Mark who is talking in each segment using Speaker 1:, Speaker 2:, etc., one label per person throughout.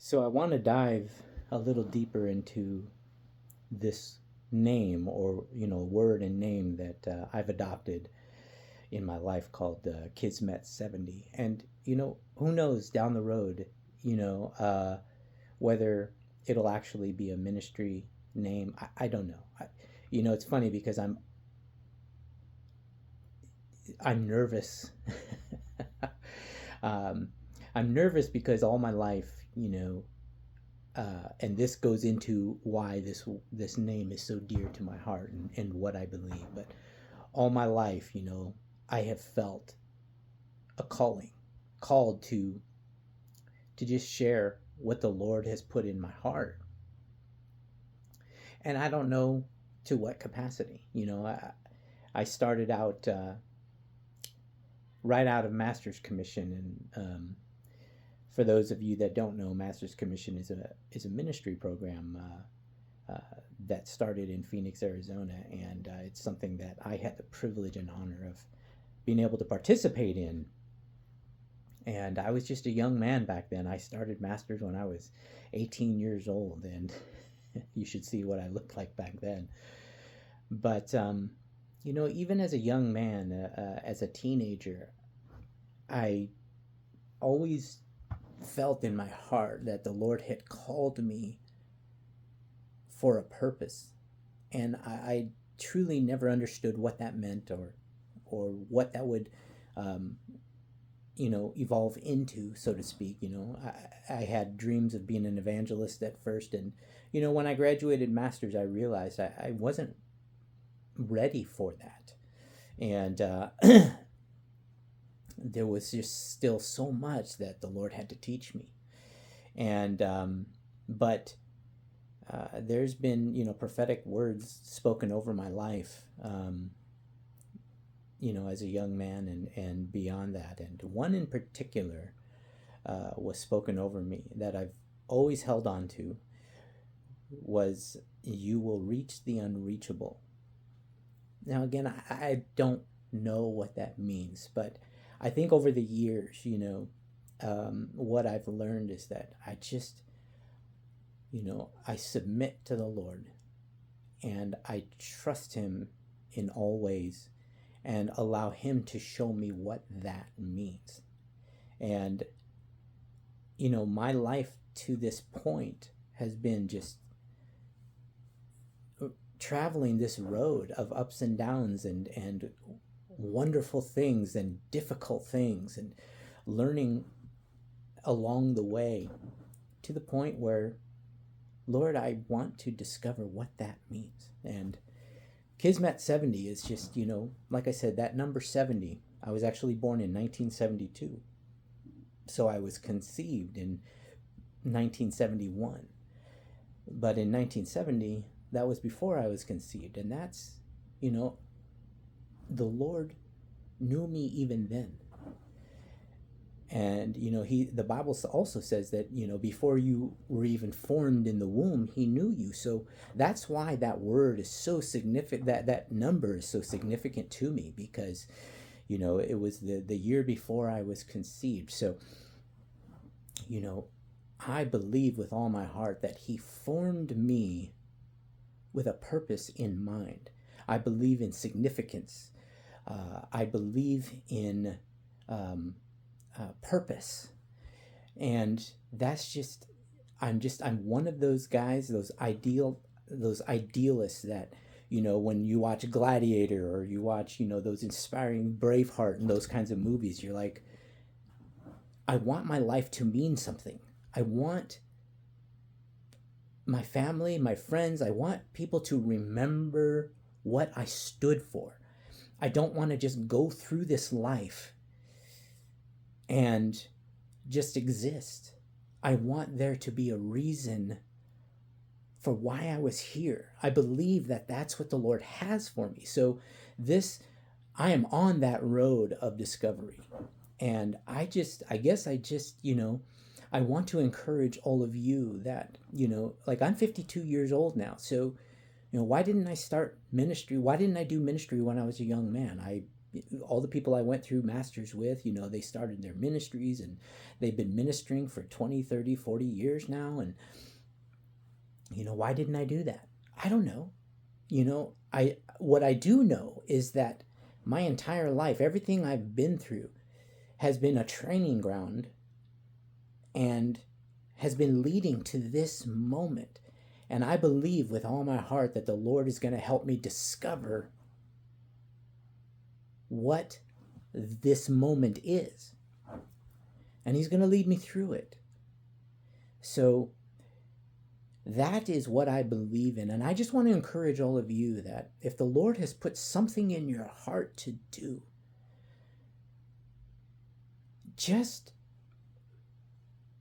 Speaker 1: So I want to dive a little deeper into this name or word and name that I've adopted in my life called Kismet70. And who knows down the road, you know, uh, whether it'll actually be a ministry name. I don't know. It's funny because I'm nervous. um, I'm nervous because all my life, and this goes into why this name is so dear to my heart and what I believe. But all my life, I have felt a called to just share what the Lord has put in my heart, and I don't know to what capacity. I started out right out of Master's Commission, and for those of you that don't know, Master's Commission is a ministry program that started in Phoenix, Arizona, and it's something that I had the privilege and honor of being able to participate in. And I was just a young man back then. I started Masters when I was 18 years old, and you should see what I looked like back then. But even as a young man, as a teenager, I always felt in my heart that the Lord had called me for a purpose, and I truly never understood what that meant or what that would um, evolve into, so to speak. I had dreams of being an evangelist at first, and when I graduated Masters, I realized I wasn't ready for that, and there was just still so much that the Lord had to teach me, and but there's been prophetic words spoken over my life, as a young man and beyond that. And one in particular was spoken over me that I've always held on to was, "You will reach the unreachable." Now, again, I don't know what that means, but I think over the years, what I've learned is that I just, I submit to the Lord and I trust Him in all ways and allow Him to show me what that means. And, my life to this point has been just traveling this road of ups and downs and wonderful things and difficult things and learning along the way to the point where, Lord, I want to discover what that means. And Kismet70 is just, like I said, that number 70. I was actually born in 1972. So I was conceived in 1971. But in 1970, that was before I was conceived. And that's, the Lord knew me even then. And the Bible also says that before you were even formed in the womb, He knew you. So that's why that word is so significant. That number is so significant to me, because it was the year before I was conceived. So I believe with all my heart that He formed me with a purpose in mind. I believe in significance. I believe in purpose, and that's just I'm one of those guys, those idealists that when you watch Gladiator or you watch those inspiring Braveheart and those kinds of movies, you're like, I want my life to mean something. I want my family, my friends, I want people to remember what I stood for. I don't want to just go through this life and just exist. I want there to be a reason for why I was here. I believe that that's what the Lord has for me. So I am on that road of discovery. And I guess I want to encourage all of you that, like, I'm 52 years old now. So, why didn't I start ministry? Why didn't I do ministry when I was a young man? all the people I went through masters with, they started their ministries and they've been ministering for 20, 30, 40 years now. And, why didn't I do that? I don't know. What I do know is that my entire life, everything I've been through has been a training ground and has been leading to this moment. And I believe with all my heart that the Lord is going to help me discover what this moment is. And He's going to lead me through it. So that is what I believe in. And I just want to encourage all of you that if the Lord has put something in your heart to do, just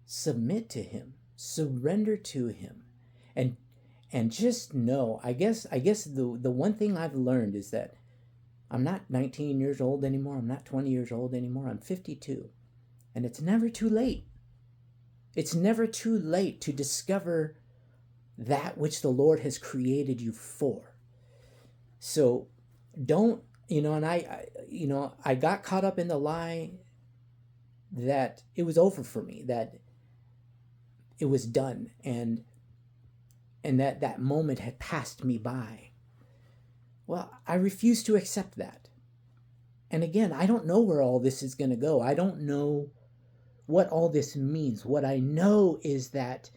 Speaker 1: submit to Him, surrender to Him, and just know, I guess the one thing I've learned is that I'm not 19 years old anymore. I'm not 20 years old anymore. I'm 52. And it's never too late. It's never too late to discover that which the Lord has created you for. So don't, and I got caught up in the lie that it was over for me, that it was done, and that moment had passed me by. Well, I refuse to accept that. And again, I don't know where all this is going to go. I don't know what all this means. What I know is that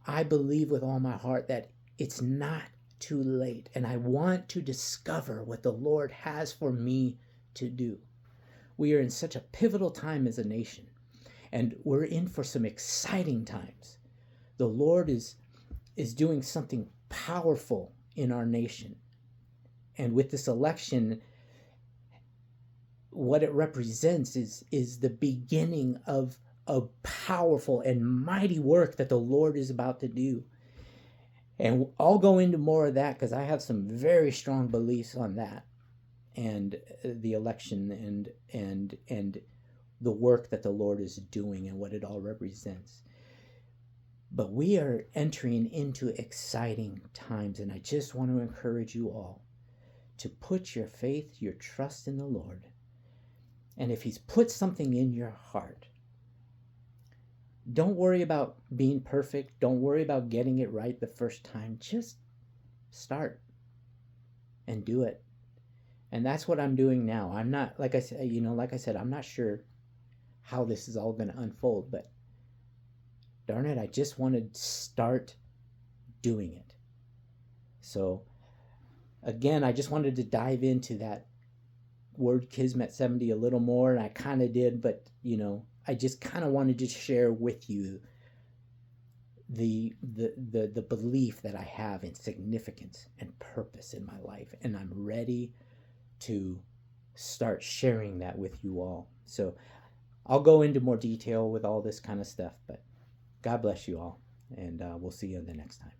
Speaker 1: I believe with all my heart that it's not too late. And I want to discover what the Lord has for me to do. We are in such a pivotal time as a nation. And we're in for some exciting times. The Lord is doing something powerful in our nation. And with this election, what it represents is the beginning of a powerful and mighty work that the Lord is about to do. And I'll go into more of that because I have some very strong beliefs on that and the election and the work that the Lord is doing and what it all represents. But we are entering into exciting times, and I just want to encourage you all to put your faith, your trust in the Lord. And if He's put something in your heart, don't worry about being perfect. Don't worry about getting it right the first time. Just start and do it. And that's what I'm doing now. I'm not, like I said, I'm not sure how this is all going to unfold, but darn it, I just want to start doing it. So again, I just wanted to dive into that word Kismet70 a little more, and I kind of did, but I just kind of wanted to share with you the belief that I have in significance and purpose in my life, and I'm ready to start sharing that with you all. So I'll go into more detail with all this kind of stuff, but God bless you all, and we'll see you the next time.